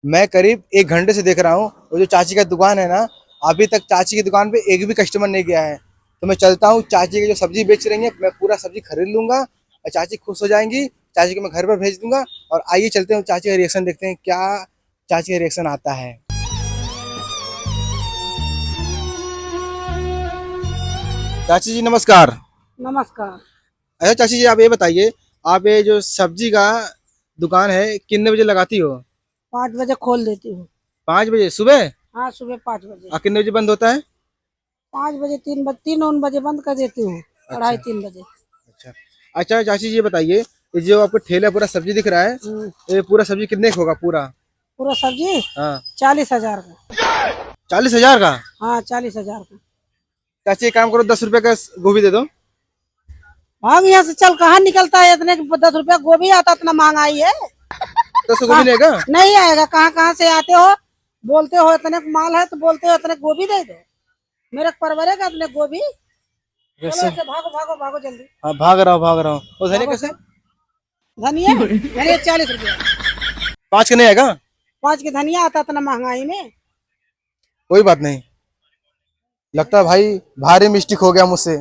मैं करीब 1 घंटे से देख रहा हूँ, वो जो चाची का दुकान है ना, अभी तक चाची की दुकान पे एक भी कस्टमर नहीं गया है। तो मैं चलता हूँ, चाची की जो सब्जी बेच रही है मैं पूरा सब्जी खरीद लूंगा और चाची खुश हो जाएंगी। चाची को मैं घर पर भेज दूंगा। और आइए चलते हैं, चाची का रिएक्शन देखते हैं क्या चाची का रिएक्शन आता है। चाची जी नमस्कार। नमस्कार। अच्छा चाची जी आप ये बताइए, आप ये जो सब्जी का दुकान है कितने बजे लगाती हो? 5 बजे खोल देती हूँ। 5 बजे सुबह? हाँ, सुबह 5 बजे। और कितने बजे बंद होता है? 5 बजे, 3 बजे, 3 उन बजे बंद कर देती हूँ। अच्छा 2:30-3 बजे। अच्छा। अच्छा चाची जी ये बताइए, ये जो आपको ठेला पूरा सब्जी दिख रहा है, हम्म, ये पूरा सब्जी कितने का होगा पूरा? पूरा सब्जी हाँ। 40,000 का। 40,000 का? हाँ, 40,000 का। चाची एक काम करो, 10 रुपए का गोभी दे दो। भाग यहाँ से, चल। कहाँ निकलता है इतने 10 रुपया गोभी आता? इतना महंगाई है। 10 गोभी कहाँ नहीं आएगा? नहीं आएगा? कहाँ कहाँ से आते हो? बोलते हो इतने माल है तो बोलते हो इतने गोभी दे दो। मेरे परवरे का इतने गोभी। चलो कैसे? ऐसे भागो भागो भागो जल्दी। हाँ भाग रहा हूँ भाग रहा हूँ। वो धनिया भागो कैसे? सब। धनिया धनिया 40 रुपया। 5 का नहीं आएगा? 5 की धनिया आता इतना महंगाई में। कोई बात नहीं, लगता है भाई भारी मिस्टेक हो गया मुझसे।